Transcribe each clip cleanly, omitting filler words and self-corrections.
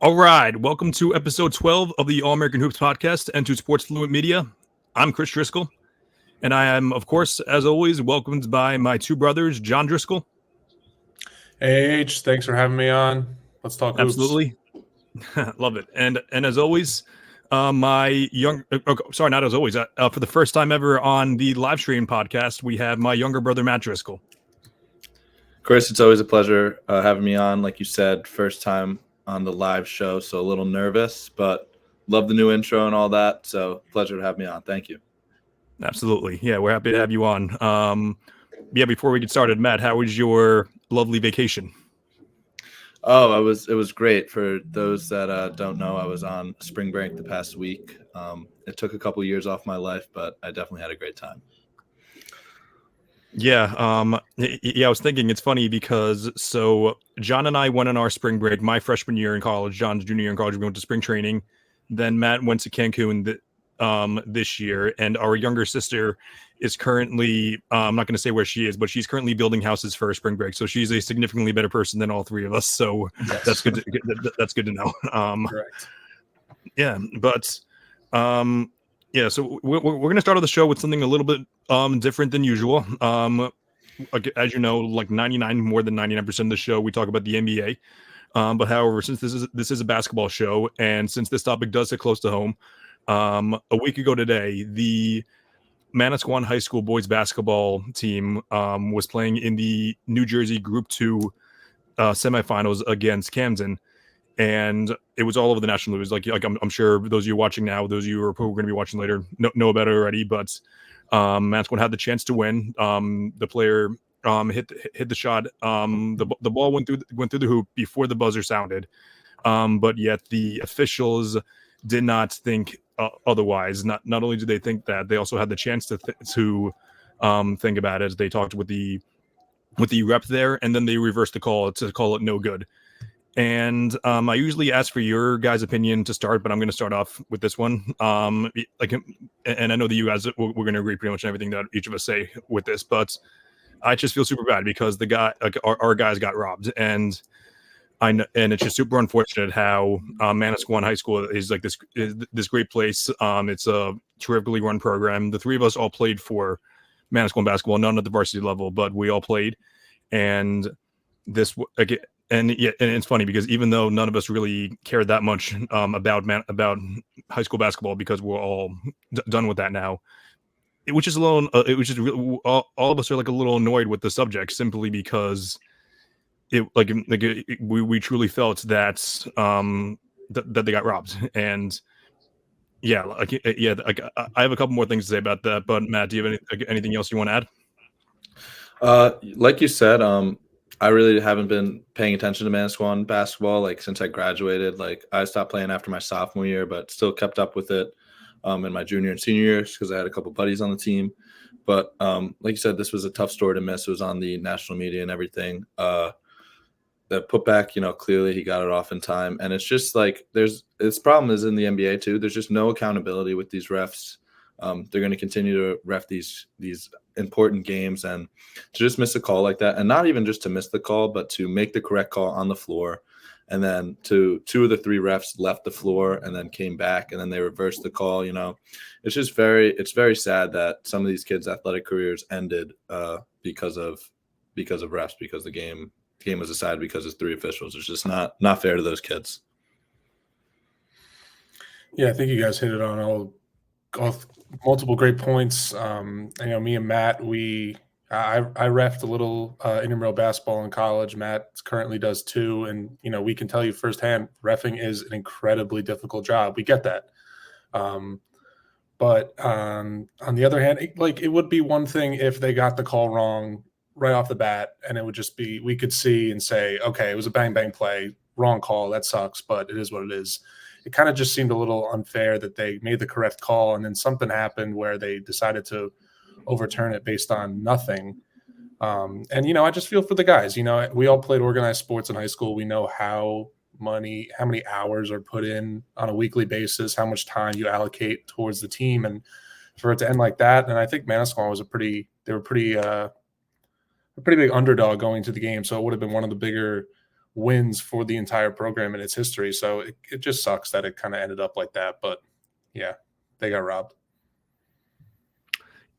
All right, welcome to episode 12 of the All American Hoops podcast and to Sports Fluent Media. I'm Chris Driscoll, and I am, of course, as always, welcomed by my two brothers, John Driscoll. Hey, H, thanks for having me on. Let's talk hoops. Absolutely. Love it. And as always, my young, sorry, not as always, for the first time ever on the live stream podcast, we have my younger brother, Matt Driscoll. Chris, it's always a pleasure having me on. Like you said, first time on the live show, so a little nervous, but love the new intro and all that. So pleasure to have me on. Thank you. Absolutely. Yeah, we're happy to have you on. Before we get started, Matt, how was your lovely vacation? Oh, it was great. For those that don't know, I was on spring break the past week. It took a couple years off my life, but I definitely had a great time. Yeah, I was thinking it's funny because John and I went on our spring break my freshman year in college. John's junior year in college, we went to spring training. Then Matt went to Cancun this year, and our younger sister is currently I'm not going to say where she is, but she's currently building houses for her spring break. So she's a significantly better person than all three of us. So yes. That's good. That's good to know. Correct. Yeah, but yeah, so we're going to start off the show with something a little bit different than usual. As you know, like more than 99% of the show, we talk about the NBA. But however, since this is a basketball show, and since this topic does sit close to home, a week ago today, the Manasquan High School Boys Basketball team was playing in the New Jersey Group 2 semifinals against Camden. And it was all over the national news. Like I'm sure those of you watching now, those of you who are going to be watching later, know about it already. But Manasquan had the chance to win. The player hit the shot. The ball went through the hoop before the buzzer sounded. But yet the officials did not think otherwise. Not only did they think that, they also had the chance to think about it. They talked with the rep there, and then they reversed the call to call it no good. And I usually ask for your guys' opinion to start, but I'm going to start off with this one. And I know that you guys we're going to agree pretty much on everything that each of us say with this, but I just feel super bad because the guy, our guys, got robbed, and it's just super unfortunate how Manasquan High School is like this great place. It's a terrifically run program. The three of us all played for Manasquan basketball, none at the varsity level, but we all played, and this again. And it's funny because even though none of us really cared that much about high school basketball because we're all done with that now, all of us are like a little annoyed with the subject simply because we truly felt that that they got robbed. And I have a couple more things to say about that. But Matt, do you have anything else you want to add? Like you said, I really haven't been paying attention to Manasquan basketball like since I graduated. Like I stopped playing after my sophomore year, but still kept up with it in my junior and senior years because I had a couple buddies on the team. But like you said, this was a tough story to miss. It was on the national media and everything. The putback, clearly he got it off in time. And it's just like this problem is in the NBA too. There's just no accountability with these refs. They're going to continue to ref these important games, and to just miss a call like that, and not even just to miss the call, but to make the correct call on the floor, and then two of the three refs left the floor and then came back, and then they reversed the call. It's just very sad that some of these kids' athletic careers ended because of refs, because the game was decided because of three officials. It's just not fair to those kids. Yeah, I think you guys hit it on all multiple great points. Me and Matt, I reffed a little intramural basketball in college. Matt currently does too, and we can tell you firsthand, reffing is an incredibly difficult job. We get that, but on the other hand, it would be one thing if they got the call wrong right off the bat, and it would just be we could see and say, okay, it was a bang bang play, wrong call, that sucks, but it is what it is. It kind of just seemed a little unfair that they made the correct call and then something happened where they decided to overturn it based on nothing. I just feel for the guys. We all played organized sports in high school. We know how many hours are put in on a weekly basis, how much time you allocate towards the team, and for it to end like that. And I think Manasquan was a pretty big underdog going to the game, so it would have been one of the bigger wins for the entire program in its history. So it just sucks that it kind of ended up like that. But yeah, they got robbed.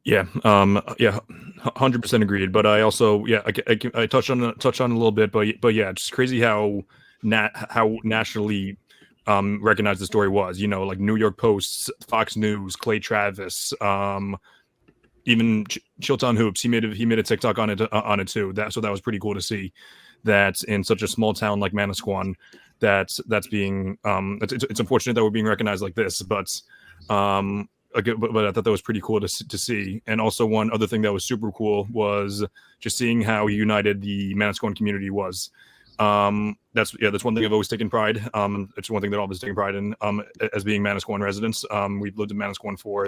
Yeah, 100% agreed. But I also, I touched on it a little bit, but yeah, it's crazy how nationally recognized the story was. You know, like New York Post, Fox News, Clay Travis, even Chilton Hoops. He made a TikTok on it too. That was pretty cool to see that in such a small town like Manasquan, that's being it's unfortunate that we're being recognized like this, but but I thought that was pretty cool to see. And also one other thing that was super cool was just seeing how united the Manasquan community was. That's one thing I've always taken pride. It's one thing that I've always taken pride in, as being Manasquan residents. We've lived in Manasquan for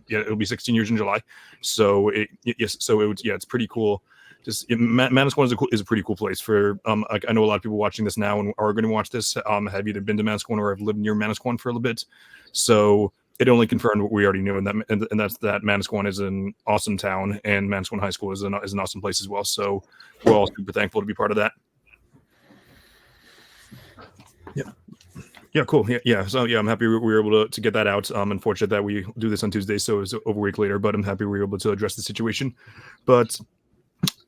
it'll be 16 years in July. So it's pretty cool. Just Manasquan is a pretty cool place for. I know a lot of people watching this now and are going to watch this. Have either been to Manasquan or have lived near Manasquan for a little bit. So it only confirmed what we already knew, and that's that Manasquan is an awesome town, and Manasquan High School is an awesome place as well. So we're all super thankful to be part of that. Yeah, cool. Yeah. So I'm happy we were able to get that out. Unfortunate that we do this on Tuesday, so it's over a week later. But I'm happy we were able to address the situation. But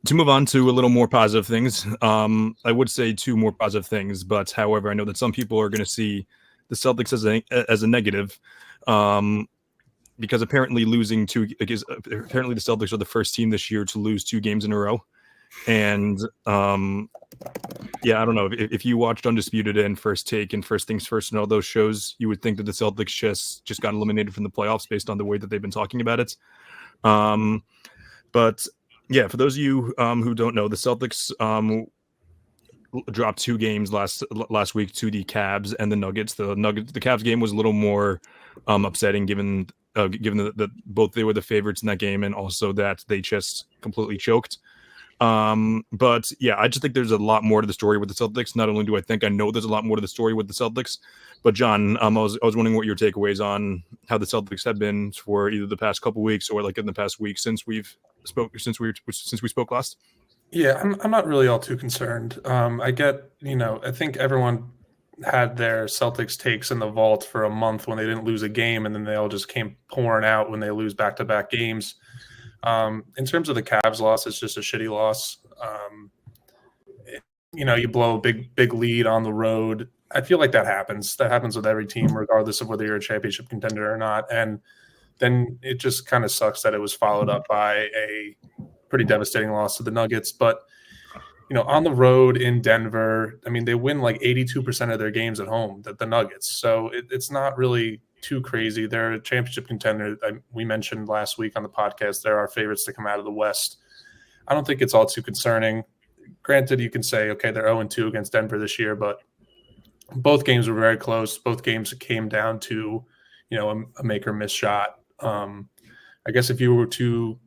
to move on to a little more positive things, I would say two more positive things. But however, I know that some people are going to see the Celtics as a negative, because apparently the Celtics are the first team this year to lose 2 games in a row, and I don't know if you watched Undisputed and First Take and First Things First and all those shows, you would think that the Celtics just got eliminated from the playoffs based on the way that they've been talking about it. But yeah, for those of you who don't know, the Celtics dropped 2 games last week to the Cavs and the Nuggets. The Cavs game was a little more upsetting given that both they were the favorites in that game and also that they just completely choked. But yeah, I just think there's a lot more to the story with the Celtics. Not only do I know there's a lot more to the story with the Celtics, but John, I was wondering what your takeaways on how the Celtics have been for either the past couple weeks or like in the past week since we spoke last. Yeah, I'm not really all too concerned. I think everyone had their Celtics takes in the vault for a month when they didn't lose a game, and then they all just came pouring out when they lose back-to-back games. In terms of the Cavs loss, it's just a shitty loss. You blow a big lead on the road. I feel like that happens. That happens with every team, regardless of whether you're a championship contender or not. And then it just kind of sucks that it was followed up by a pretty devastating loss to the Nuggets. But, on the road in Denver, I mean, they win like 82% of their games at home, the Nuggets. So it's not really too crazy. They're a championship contender. We mentioned last week on the podcast, they're our favorites to come out of the West. I don't think it's all too concerning. Granted, you can say, okay, they're 0-2 against Denver this year, but both games were very close. Both games came down to, a make or miss shot. I guess if you were to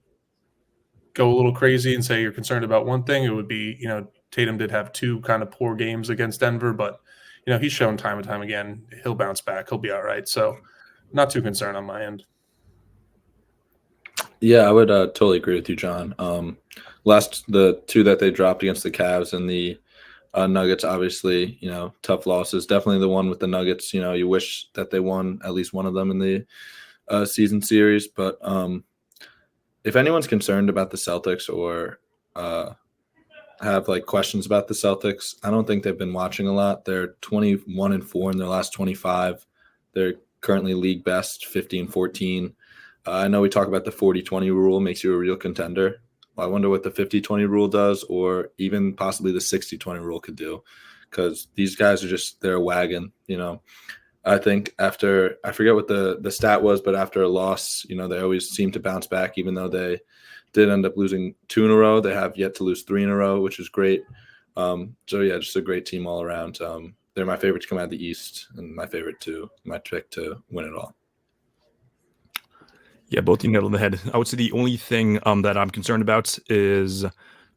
go a little crazy and say you're concerned about one thing, it would be, Tatum did have 2 kind of poor games against Denver, but he's shown time and time again, he'll bounce back. He'll be all right. So not too concerned on my end. Yeah, I would totally agree with you, John. The 2 that they dropped against the Cavs and the Nuggets, obviously, tough losses. Definitely the one with the Nuggets, you wish that they won at least one of them in the season series. But if anyone's concerned about the Celtics or have like questions about the Celtics, I don't think they've been watching a lot. They're 21-4 in their last 25. They're currently league best 15-14. I know we talk about the 40-20 rule makes you a real contender. Well, I wonder what the 50-20 rule does, or even possibly the 60-20 rule could do, because these guys are they're a wagon. I think after, I forget what the stat was, but after a loss, they always seem to bounce back, even though they did end up losing 2 in a row. They have yet to lose 3 in a row, which is great. So yeah, just a great team all around. They're my favorite to come out of the East and my pick to win it all. Yeah, both you nailed on the head. I would say the only thing that I'm concerned about is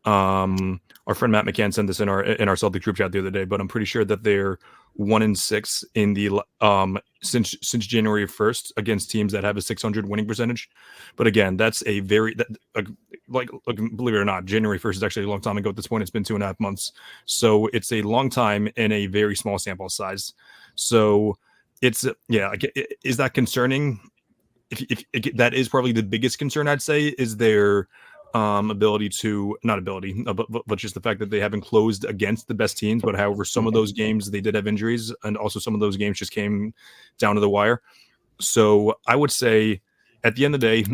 Our friend Matt McCann sent this in our Celtic group chat the other day, but I'm pretty sure that they're 1-6 in the since January 1st against teams that have a 600 winning percentage. But again, that's a very like believe it or not, January 1st is actually a long time ago. At this point, it's been 2.5 months, so it's a long time in a very small sample size. So it's is that concerning? If that is probably the biggest concern, I'd say, is their ability to not ability, but just the fact that they haven't closed against the best teams. But however, some of those games they did have injuries, and also some of those games just came down to the wire. So I would say, at the end of the day,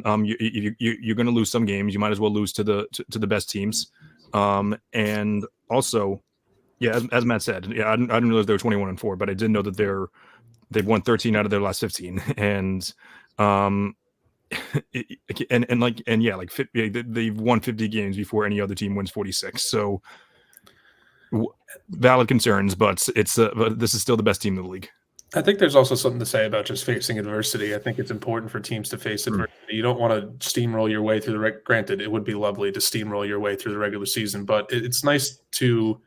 you're going to lose some games. You might as well lose to the best teams. And also, yeah, as Matt said, yeah, I didn't realize they were 21-4, but I did know that they've won 13 out of their last 15, and they've won 50 games before any other team wins 46. So valid concerns, but but this is still the best team in the league. I think there's also something to say about just facing adversity. I think it's important for teams to face adversity. You don't want to steamroll your way through granted, it would be lovely to steamroll your way through the regular season, but it's nice to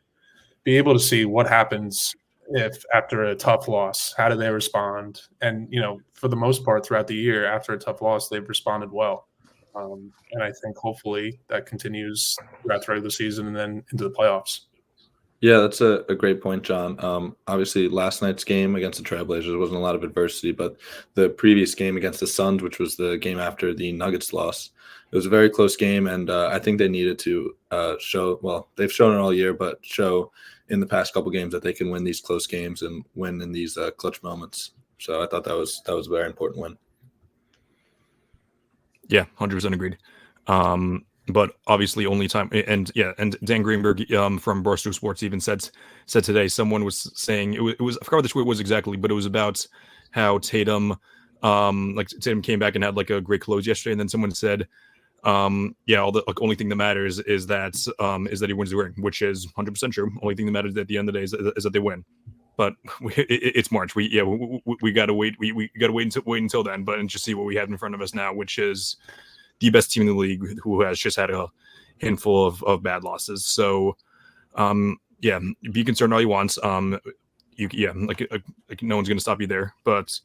be able to see what happens if after a tough loss, how do they respond? And, for the most part throughout the year, after a tough loss, they've responded well. And I think hopefully that continues throughout the regular season and then into the playoffs. Yeah, that's a great point, John. Obviously, last night's game against the Trailblazers wasn't a lot of adversity, but the previous game against the Suns, which was the game after the Nuggets loss, it was a very close game, and I think they needed to show – well, they've shown it all year, but show in the past couple games that they can win these close games and win in these clutch moments. So I thought that was a very important win. Yeah, 100% agreed. But obviously only time and Dan Greenberg from Barstool Sports even said today, someone was saying it was I forgot what the tweet was exactly, but it was about how Tatum Tatum came back and had like a great close yesterday, and then someone said only thing that matters is that he wins the ring, which is 100% true. Only thing that matters at the end of the day is that they win. But it's March. We gotta wait. We gotta wait until then. But and just see what we have in front of us now, which is the best team in the league, who has just had a handful of bad losses. So, be concerned all you want. No one's gonna stop you there. But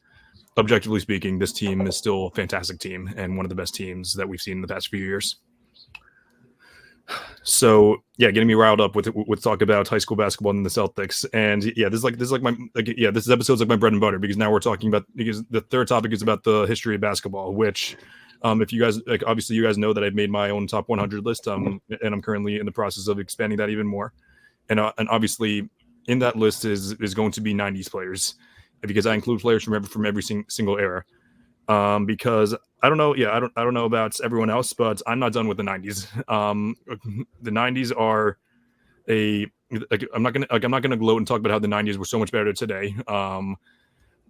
objectively speaking, this team is still a fantastic team and one of the best teams that we've seen in the past few years. So getting me riled up with talk about high school basketball and the Celtics, and this episode's like my bread and butter, because now we're talking about, because the third topic is about the history of basketball, which if you guys obviously you guys know that I've made my own top 100 list, and I'm currently in the process of expanding that even more, and obviously in that list is going to be 90s players, because I include players from every single era. Because I don't know about everyone else, but I'm not done with the 90s. The 90s are I'm not gonna gloat and talk about how the 90s were so much better today.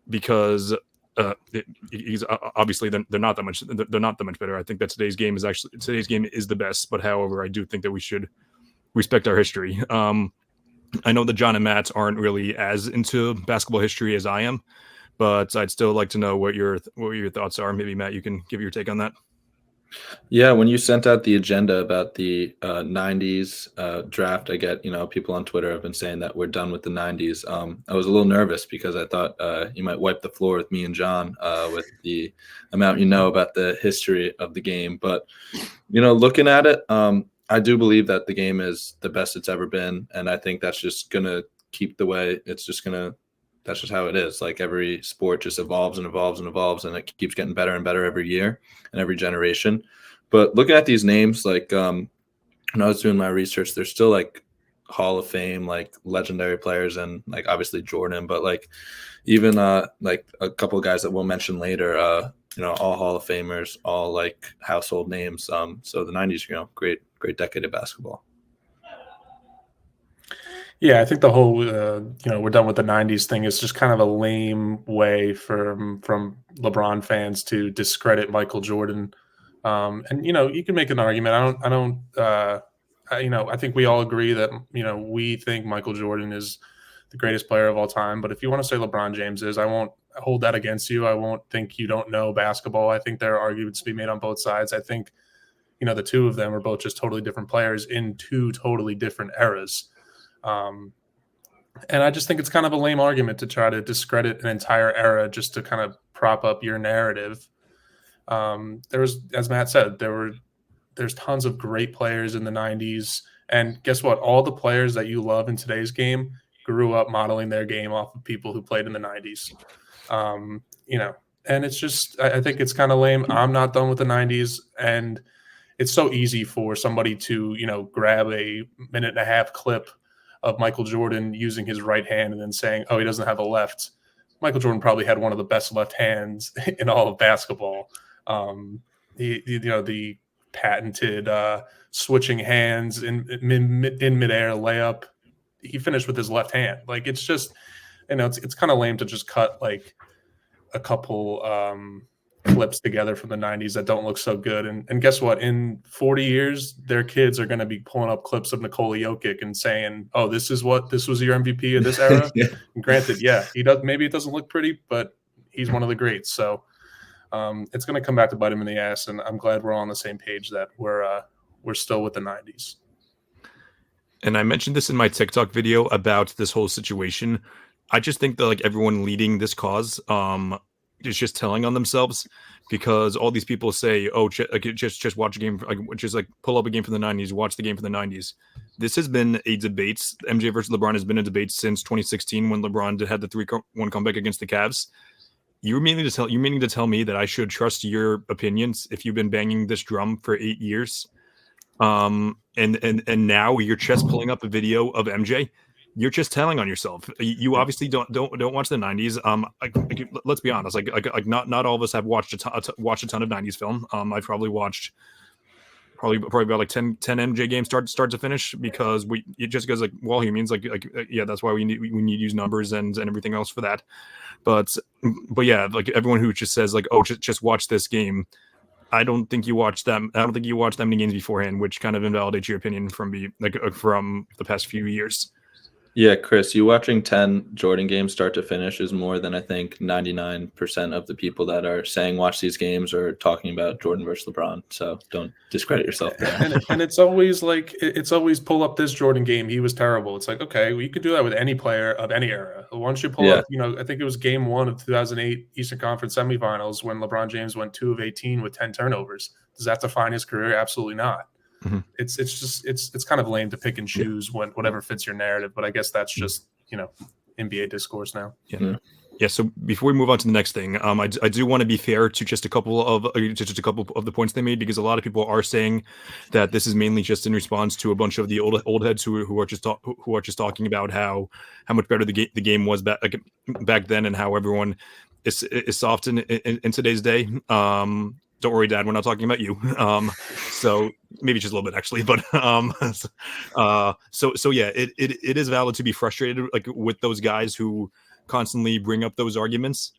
Because obviously they're not that much better. I think that today's game is the best, but however, I do think that we should respect our history. I know that John and Matt aren't really as into basketball history as I am, but I'd still like to know what your thoughts are. Maybe Matt, you can give your take on that. Yeah, when you sent out the agenda about the 90s draft, I get, people on Twitter have been saying that we're done with the 90s. I was a little nervous because I thought you might wipe the floor with me and John with the amount about the history of the game. But, looking at it, I do believe that the game is the best it's ever been. And I think that's just going to keep the way it's just going to. That's just how it is. Like, every sport just evolves and evolves and evolves, and it keeps getting better and better every year and every generation. But looking at these names, like when I was doing my research, there's still like Hall of Fame, like legendary players, and like obviously Jordan, but like even like a couple of guys that we'll mention later, all Hall of Famers, all like household names. So the 90s, great decade of basketball. Yeah, I think the whole, we're done with the 90s thing is just kind of a lame way from LeBron fans to discredit Michael Jordan. And, you can make an argument. I think we all agree that, we think Michael Jordan is the greatest player of all time. But if you want to say LeBron James is, I won't hold that against you. I won't think you don't know basketball. I think there are arguments to be made on both sides. I think the two of them are both just totally different players in two totally different eras. And I just think it's kind of a lame argument to try to discredit an entire era just to kind of prop up your narrative. There's, as Matt said, there's tons of great players in the 90s. And guess what? All the players that you love in today's game grew up modeling their game off of people who played in the 90s. And it's just, I think it's kind of lame. I'm not done with the 90s. And it's so easy for somebody to, grab a minute and a half clip of Michael Jordan using his right hand and then saying, oh, he doesn't have a left. Michael Jordan probably had one of the best left hands in all of basketball. The patented switching hands in midair layup. He finished with his left hand. Like, it's just, it's kind of lame to just cut like a couple clips together from the 90s that don't look so good. And guess what? In 40 years, their kids are going to be pulling up clips of Nikola Jokic and saying, oh, this was your MVP of this era. Yeah. And granted, yeah, he does. Maybe it doesn't look pretty, but he's one of the greats. So it's going to come back to bite him in the ass. And I'm glad we're all on the same page that we're still with the 90s. And I mentioned this in my TikTok video about this whole situation. I just think that like everyone leading this cause is just telling on themselves, because all these people say, oh, just watch a game, like just like pull up a game from the 90s, watch the game from the 90s. This has been a debate. MJ versus LeBron has been a debate since 2016 when LeBron had the 3-1 comeback against the Cavs. You're meaning to tell me that I should trust your opinions if you've been banging this drum for 8 years? And now you're just pulling up a video of MJ. You're just telling on yourself. You obviously don't watch the 90s. Let's be honest. Like not all of us have watched a ton of 90s film. I've probably watched about like 10 MJ games start to finish, because it just goes like, well, he means like yeah, that's why we need to use numbers and everything else for that. But yeah, like everyone who just says like, oh, just watch this game. I don't think you watched them. I don't think you watched that many games beforehand, which kind of invalidates your opinion from the past few years. Yeah, Chris, you watching 10 Jordan games start to finish is more than I think 99% of the people that are saying watch these games are talking about Jordan versus LeBron. So don't discredit yourself there. And it's always pull up this Jordan game. He was terrible. It's like, okay, well, you could do that with any player of any era. Once you pull up, I think it was game 1 of 2008 Eastern Conference semifinals when LeBron James went 2 of 18 with 10 turnovers. Does that define his career? Absolutely not. Mm-hmm. It's kind of lame to pick and choose whatever fits your narrative, but I guess that's just NBA discourse now. Yeah. So before we move on to the next thing, I do want to be fair to just a couple of the points they made, because a lot of people are saying that this is mainly just in response to a bunch of the old heads who are just talking about how much better the game was back then, and how everyone is soft in today's day. Don't worry, Dad, we're not talking about you. So maybe just a little bit, actually. But so yeah, it is valid to be frustrated like with those guys who constantly bring up those arguments.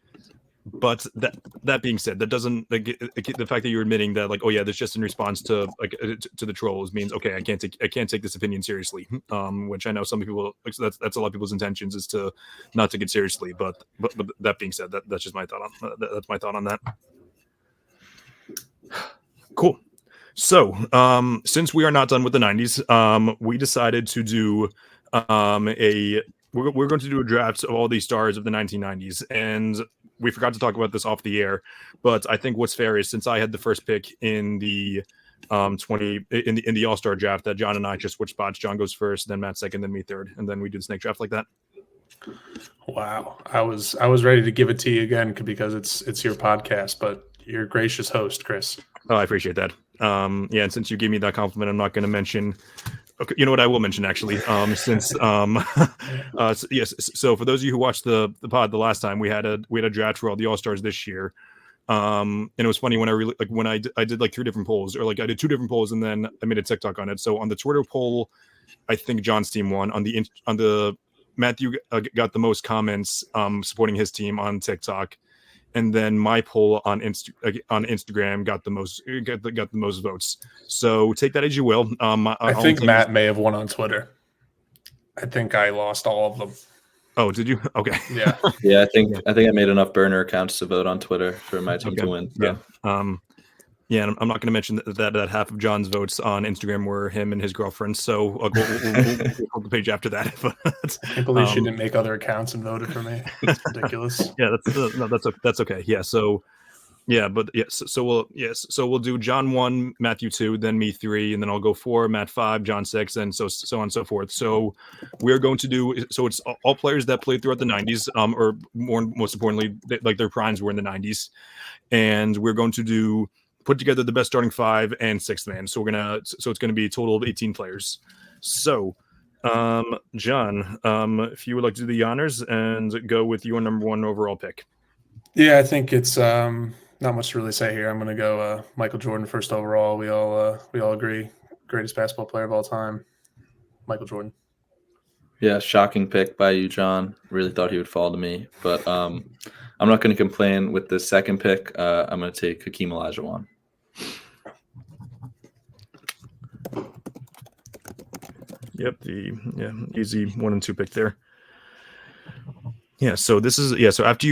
But that being said, that doesn't the fact that you're admitting that like, oh yeah, that's just in response to to the trolls means okay, I can't take this opinion seriously. Which I know some people that's a lot of people's intentions is to not take it seriously. But that being said, that's just my thought on that's my thought on that. Cool. So, since we are not done with the 90s, we decided to do we're going to do a draft of all these stars of the 1990s, and we forgot to talk about this off the air. But I think what's fair is, since I had the first pick in the in the All-Star draft, that John and I just switched spots. John goes first, then Matt second, then me third, and then we do the snake draft like that. Wow, I was ready to give it to you again because it's your podcast, but you're a gracious host, Chris. Oh, I appreciate that. Yeah, and since you gave me that compliment, I'm not going to mention. Okay, you know what? I will mention actually. Yes. So for those of you who watched the pod the last time, we had a draft for all the All Stars this year. And it was funny when I did like 3 different polls, or like I did 2 different polls, and then I made a TikTok on it. So on the Twitter poll, I think John's team won. On the Matthew got the most comments supporting his team on TikTok. And then my poll on Instagram got the most votes. So take that as you will. I think Matt may have won on Twitter. I think I lost all of them. Oh, did you? Okay. Yeah. Yeah, I think I made enough burner accounts to vote on Twitter for my team to win. So. Yeah. Yeah, and I'm not going to mention that half of John's votes on Instagram were him and his girlfriend. So we'll hold the page after that. But, I can't believe she didn't make other accounts and voted for me. It's ridiculous. Yeah, that's okay. Yeah, so we'll do John 1, Matthew 2, then me 3, and then I'll go 4, Matt 5, John 6, and so on and so forth. So we're going to do it's all players that played throughout the 90s, or most importantly, like their primes were in the 90s, and we're going to put together the best starting 5 and 6th man. So it's gonna be a total of 18 players. So John, if you would like to do the honors and go with your number 1 overall pick. Yeah, I think it's not much to really say here. I'm going to go Michael Jordan first overall. We all agree, greatest basketball player of all time, Michael Jordan. Yeah, shocking pick by you, John. Really thought he would fall to me, but I'm not going to complain with the second pick. I'm going to take Hakeem Olajuwon. Yep, easy 1 and 2 pick there. Yeah, so this is so after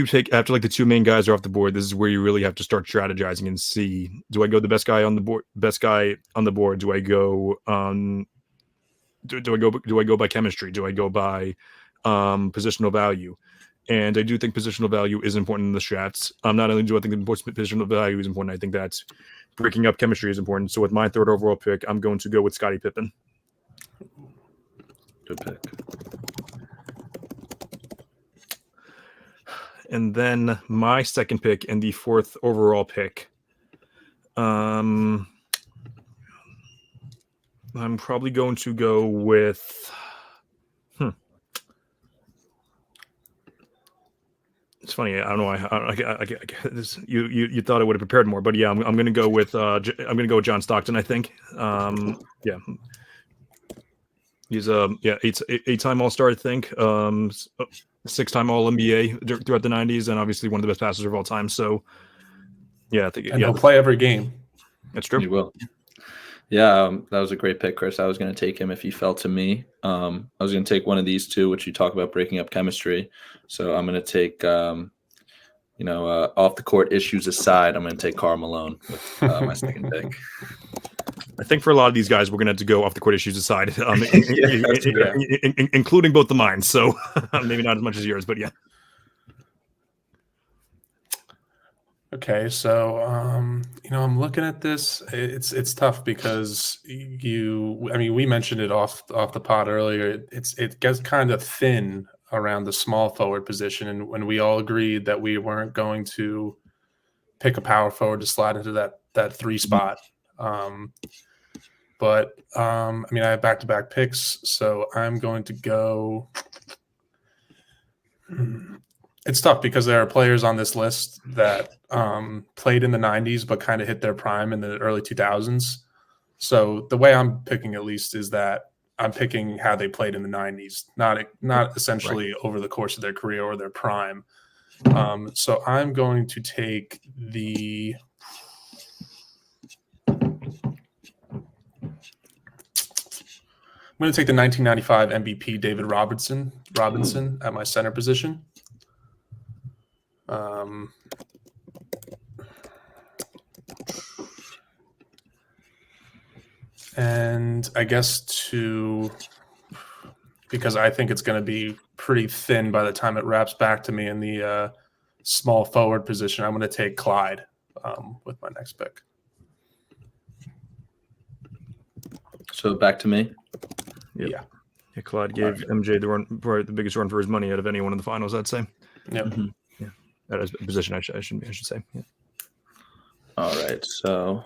like the 2 main guys are off the board, this is where you really have to start strategizing and see, do I go the best guy on the board? Do I go do I go by chemistry? Do I go by positional value? And I do think positional value is important in the strats. Not only do I think the positional value is important, I think that breaking up chemistry is important. So with my 3rd overall pick, I'm going to go with Scottie Pippen. Good pick. And then my 2nd pick and the 4th overall pick. I'm probably going to go with. It's funny. I don't know. I this, you thought I would have prepared more, but yeah, I'm going to go with. I'm going to go with John Stockton. I think. Yeah. He's eight-time All-Star, I think. 6-time All-NBA throughout the 90s, and obviously one of the best passers of all time. So, yeah, I think he'll play every game. That's true. He will. Yeah, that was a great pick, Chris. I was going to take him if he fell to me. I was going to take one of these 2, which you talk about breaking up chemistry. So I'm going to take, off the court issues aside, I'm going to take Karl Malone with my 2nd pick. I think for a lot of these guys, we're going to have to go off the court issues aside, including both of mine. So maybe not as much as yours, but yeah. Okay, so I'm looking at this. It's tough because we mentioned it off the pod earlier. It gets kind of thin around the small forward position, and when we all agreed that we weren't going to pick a power forward to slide into that 3 spot. But I have back-to-back picks, so I'm going to go. It's tough because there are players on this list that played in the 90s but kind of hit their prime in the early 2000s. So the way I'm picking, at least, is that I'm picking how they played in the 90s, not essentially over the course of their career or their prime. So I'm going to take the – I'm going to take the 1995 MVP David Robinson at my center position. And I guess because I think it's going to be pretty thin by the time it wraps back to me in the small forward position, I'm going to take Clyde with my next pick. So back to me. Yep. Yeah. Clyde gave MJ the biggest run for his money out of anyone in the finals, I'd say. Yep. Mm-hmm. Yeah. That is a position I should say. Yeah. All right. So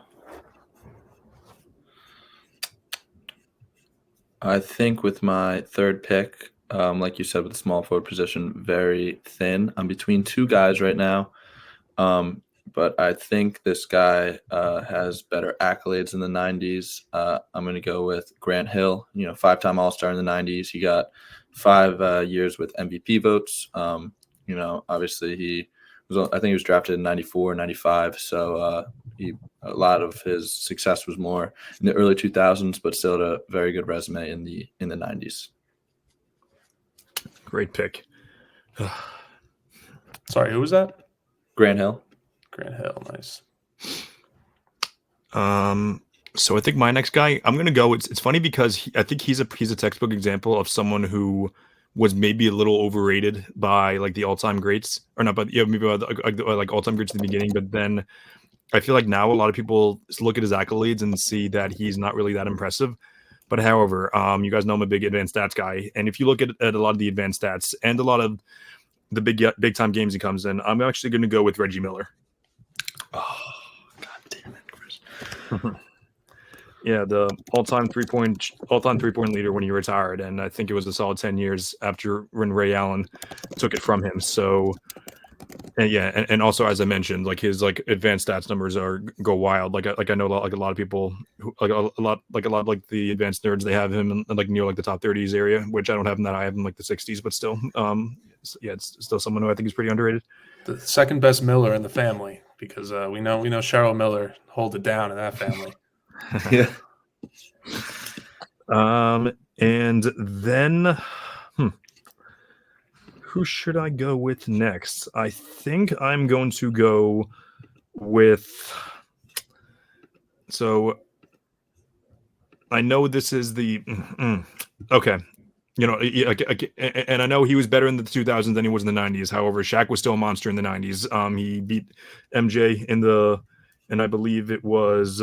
I think with my 3rd pick, like you said, with the small forward position, very thin. I'm between 2 guys right now. But I think this guy has better accolades in the 90s. I'm going to go with Grant Hill, 5-time All-Star in the 90s. He got 5 years with MVP votes. Obviously I think he was drafted in 94, 95. So a lot of his success was more in the early 2000s, but still had a very good resume in the 90s. Great pick. Sorry, who was that? Grant Hill. Grant Hill, nice. So I think my next guy, I'm gonna go. It's funny because I think he's a textbook example of someone who was maybe a little overrated by like the all-time greats, or not, but maybe by like all-time greats at the beginning. But then I feel like now a lot of people look at his accolades and see that he's not really that impressive. But however, you guys know I'm a big advanced stats guy, and if you look at a lot of the advanced stats and a lot of the big time games he comes in, I'm actually going to go with Reggie Miller. Oh, God damn it, Chris. Yeah, the all-time three-point leader when he retired, and I think it was a solid 10 years after when Ray Allen took it from him. So, and also as I mentioned, like his like advanced stats numbers go wild. Like I know like a lot of people who, like a lot of like the advanced nerds, they have him in like near like the top 30s area, which I don't have him that. I have him like the 60s, but still, it's still someone who I think is pretty underrated. The second best Miller in the family, because we know Cheryl Miller hold it down in that family. Yeah. And then, who should I go with next? I think I'm going to go with. So, I know this is the okay. You know, and I know he was better in the 2000s than he was in the 90s. However, Shaq was still a monster in the 90s. He beat MJ and I believe it was.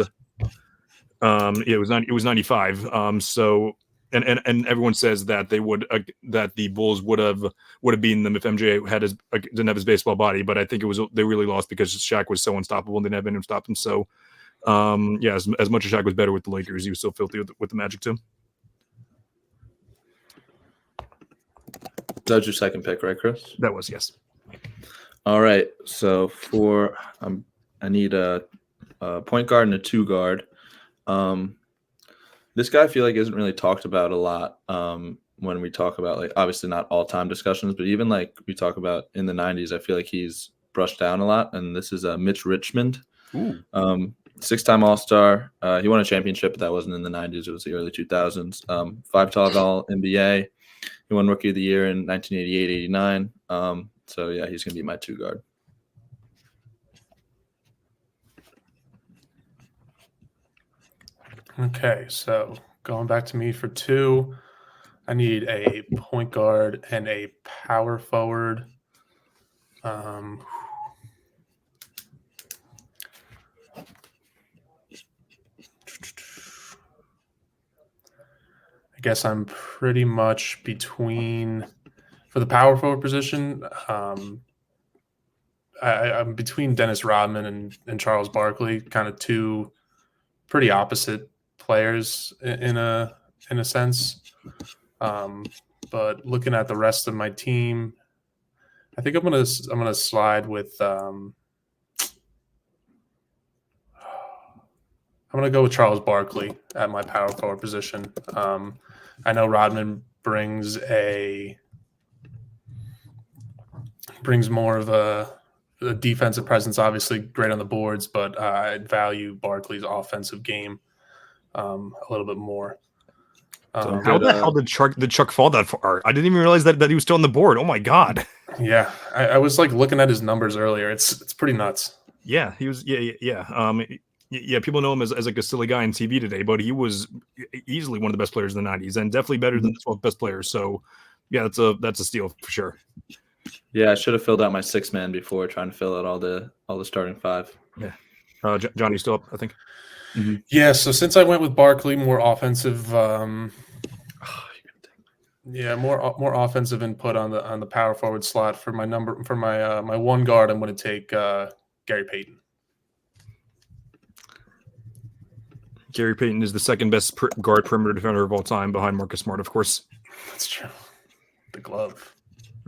It was 95. So and everyone says that they would that the Bulls would have beaten them if MJ had didn't have his baseball body, but I think they really lost because Shaq was so unstoppable and they didn't have anyone to stop him. So as much as Shaq was better with the Lakers, he was still filthy with the Magic too. That was your second pick, right, Chris? That was, yes. All right. So for I need a point guard and a two guard. This guy I feel like isn't really talked about a lot when we talk about, like, obviously not all-time discussions, but even like we talk about in the 90s, I feel like he's brushed down a lot. And this is Mitch Richmond. Ooh. 6-time All-Star. He won a championship, but that wasn't in the 90s. It was the early 2000s. 5-time All-NBA. He won Rookie of the Year in 1988-89. So, yeah, he's going to be my two guard. Okay, so going back to me for two, I need a point guard and a power forward. I guess I'm pretty much between, for the power forward position, I'm between Dennis Rodman and Charles Barkley, kind of two pretty opposite players in a sense. But looking at the rest of my team, I think I'm gonna slide with I'm gonna go with Charles Barkley at my power forward position. I know Rodman brings more of a defensive presence, obviously great on the boards, but I value Barkley's offensive game a little bit more. How the hell did Chuck fall that far? I didn't even realize that he was still on the board. Oh my god! Yeah, I was like looking at his numbers earlier. It's pretty nuts. Yeah, he was. Yeah. People know him as like a silly guy on TV today, but he was easily one of the best players in the 90s and definitely better than the 12th best players. So, yeah, that's a steal for sure. Yeah, I should have filled out my 6-man before trying to fill out all the starting five. Yeah, John, you still up? I think. Mm-hmm. Yeah. So since I went with Barkley, more offensive. Yeah, more offensive input on the power forward slot for my my one guard. I'm going to take Gary Payton. Gary Payton is the second best guard perimeter defender of all time, behind Marcus Smart, of course. That's true. The glove.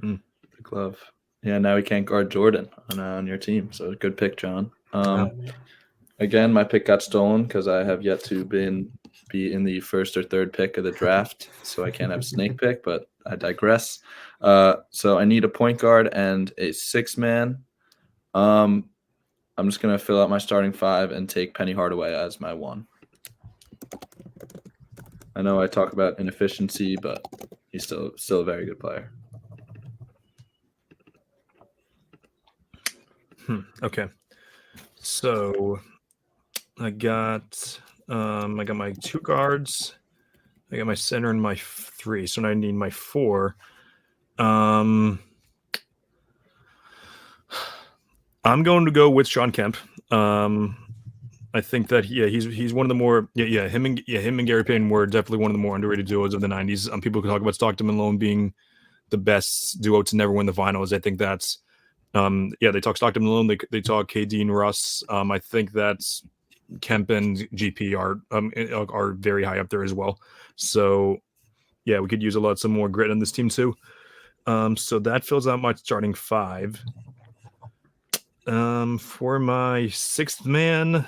The glove. Yeah, now we can't guard Jordan on your team. So good pick, John. Again, my pick got stolen because I have yet to be in the first or third pick of the draft, so I can't have snake pick, but I digress. So I need a point guard and a 6-man. I'm just going to fill out my starting five and take Penny Hardaway as my one. I know I talk about inefficiency, but he's still a very good player. Okay. So I got my 2 guards. I got my center and my 3. So now I need my 4. I'm going to go with Sean Kemp. I think that he's one of the more him and Gary Payton were definitely one of the more underrated duos of the 90s. People could talk about Stockton and Malone being the best duo to never win the finals. I think that's they talk Stockton and Malone, they talk KD and Russ. I think that's Kemp and GP are very high up there as well. So yeah, we could use some more grit on this team too. So that fills out my starting 5. For my 6th man,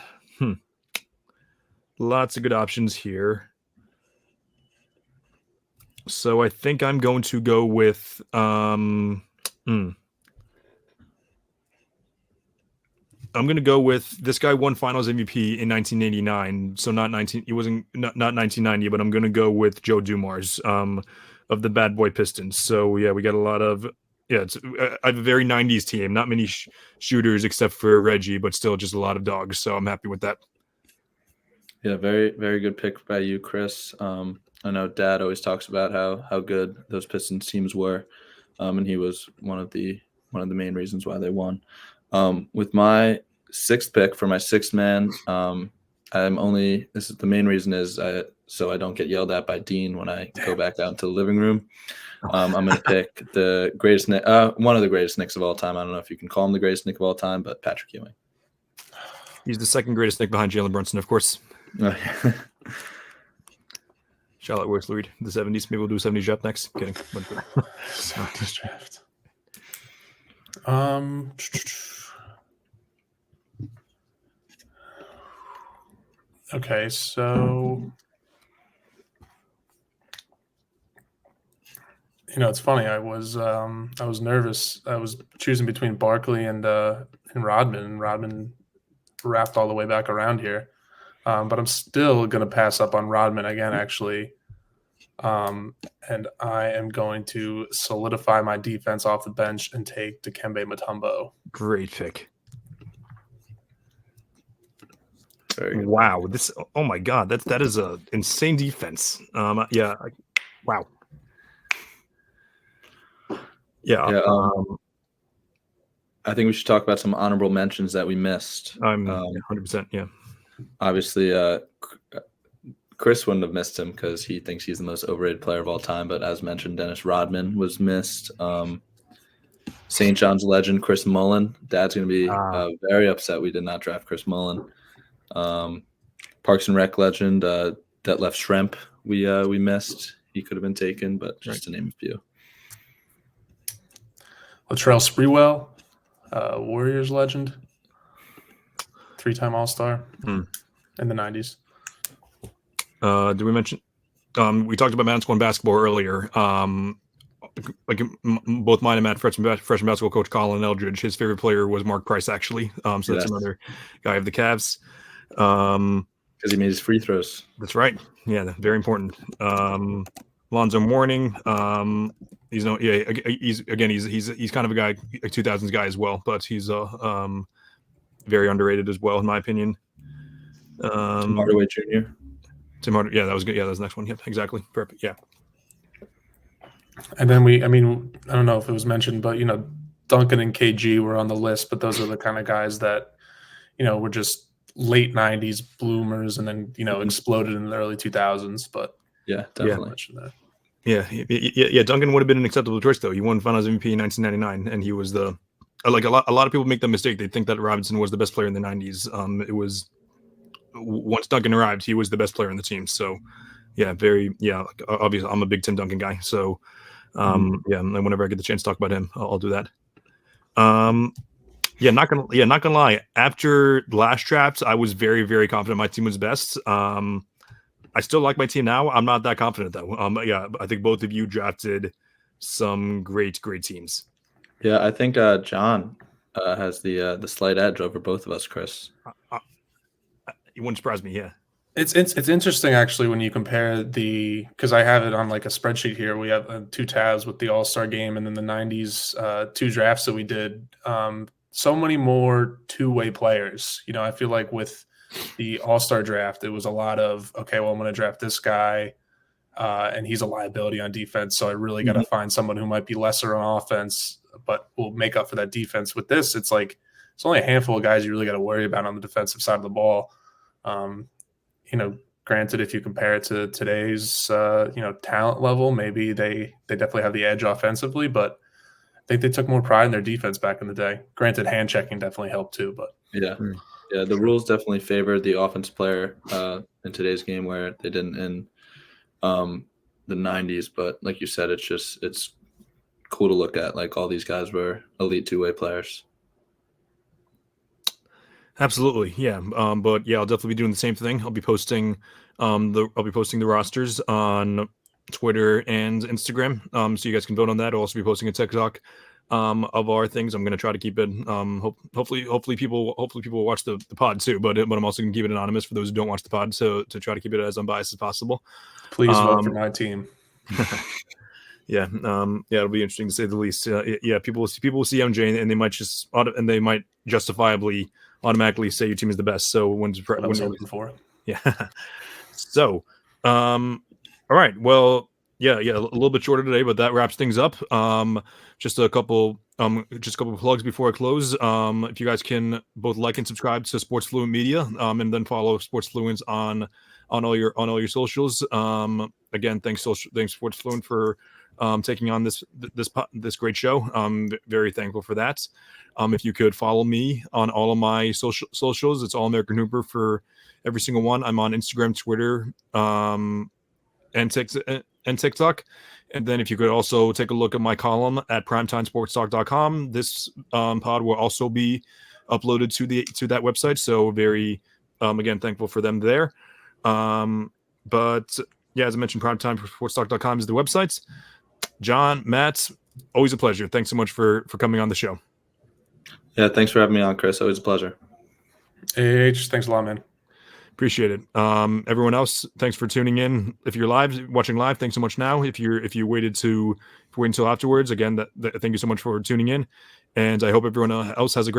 lots of good options here. So I think I'm going to go with I'm going to go with this guy won Finals MVP in 1989. So not 1990, but I'm going to go with Joe Dumars of the Bad Boy Pistons. So yeah, we got a lot of it's I have a very 90s team. Not many shooters except for Reggie, but still just a lot of dogs. So I'm happy with that. Yeah, very, very good pick by you, Chris. I know Dad always talks about how good those Pistons teams were, and he was one of the main reasons why they won. With my 6th pick for my 6th man, this is the main reason is so I don't get yelled at by Dean when I go back out into the living room. I'm going to pick the greatest one of the greatest Knicks of all time. I don't know if you can call him the greatest Knick of all time, but Patrick Ewing. He's the 2nd greatest Knick behind Jalen Brunson, of course. Charlotte Worth Lloyd, the 70s. Maybe we'll do a 70s draft next. Kidding. 70s draft. Okay, so it's funny. I was nervous. I was choosing between Barkley and Rodman. And Rodman wrapped all the way back around here, but I'm still going to pass up on Rodman again, actually. And I am going to solidify my defense off the bench and take Dikembe Mutombo. Great pick. Wow, oh my God, that is a insane defense. Wow. Yeah. I think we should talk about some honorable mentions that we missed. I'm 100%. Yeah. Obviously, Chris wouldn't have missed him because he thinks he's the most overrated player of all time. But as mentioned, Dennis Rodman was missed. St. John's legend Chris Mullin. Dad's going to be very upset we did not draft Chris Mullin. Parks and Rec legend Detlef Schrempf we missed. He could have been taken, but just to name a few. Latrell Sprewell, Warriors legend, 3-time All-Star in the 90s. Did we mention? We talked about Manasquan Basketball earlier. Both mine and Matt, freshman basketball coach Colin Eldridge, his favorite player was Mark Price, actually. So that's another guy of the Cavs. Because he made his free throws. That's right. Yeah, very important. Lonzo Mourning. He's kind of a guy, a 2000s guy as well, but he's very underrated as well, in my opinion. Tim Hardaway Jr. Tim Hardaway, yeah, that was good. Yeah, that was the next one. Yep, exactly. Perfect. Yeah. And then I don't know if it was mentioned, but Duncan and KG were on the list, but those are the kind of guys that were just late 90s bloomers and then exploded in the early 2000s. But yeah, definitely. Yeah. Duncan would have been an acceptable choice though. He won Finals MVP in 1999, and he was a lot of people make the mistake. They think that Robinson was the best player in the 90s. It was once Duncan arrived, he was the best player on the team. So obviously I'm a big Tim Duncan guy. So and whenever I get the chance to talk about him, I'll do that. Not gonna lie. After the last drafts, I was very, very confident my team was best. I still like my team now. I'm not that confident though. I think both of you drafted some great teams. Yeah, I think John has the slight edge over both of us, Chris. It wouldn't surprise me. Yeah, it's interesting actually when you compare because I have it on like a spreadsheet here. We have 2 tabs with the All-Star game and then the 90s 2 drafts that we did. So many more two-way players. I feel like with the All-Star draft, it was a lot of, okay, well, I'm going to draft this guy, and he's a liability on defense, so I really got to find someone who might be lesser on offense, but will make up for that defense. With this, it's like it's only a handful of guys you really got to worry about on the defensive side of the ball. Granted, if you compare it to today's talent level, maybe they definitely have the edge offensively, but I think they took more pride in their defense back in the day. Granted, hand checking definitely helped too, but the rules definitely favored the offense player in today's game, where they didn't in the 90s. But like you said, it's cool to look at. Like, all these guys were elite two-way players. Absolutely, yeah. But yeah, I'll definitely be doing the same thing. I'll be posting the rosters on Twitter and Instagram, so you guys can vote on that. I'll also be posting a TikTok of our things. I'm going to try to keep it. Hopefully people will watch the pod too. But I'm also going to keep it anonymous for those who don't watch the pod, so to try to keep it as unbiased as possible. Please vote for my team. Yeah, it'll be interesting to say the least. People will see MJ and they might justifiably automatically say your team is the best. So when I was hoping for. Yeah. So, all right. Well, yeah, a little bit shorter today, but that wraps things up. Just a couple plugs before I close. If you guys can both like and subscribe to Sports Fluent Media, and then follow Sports Fluent on all your socials. Again, thanks Sports Fluent for taking on this great show. I'm very thankful for that. If you could follow me on all of my socials, it's All American Hooper for every single one. I'm on Instagram, Twitter, and TikTok. And then if you could also take a look at my column at primetimesportstalk.com. This pod will also be uploaded to that website. So very, again, thankful for them there. But yeah, as I mentioned, primetimesportstalk.com is the website. John, Matt, always a pleasure. Thanks so much for coming on the show. Yeah, thanks for having me on, Chris. Always a pleasure. Thanks a lot, man. Appreciate it. Everyone else, thanks for tuning in. If you're watching live, thanks so much now. If you waited until afterwards, again, thank you so much for tuning in. And I hope everyone else has a great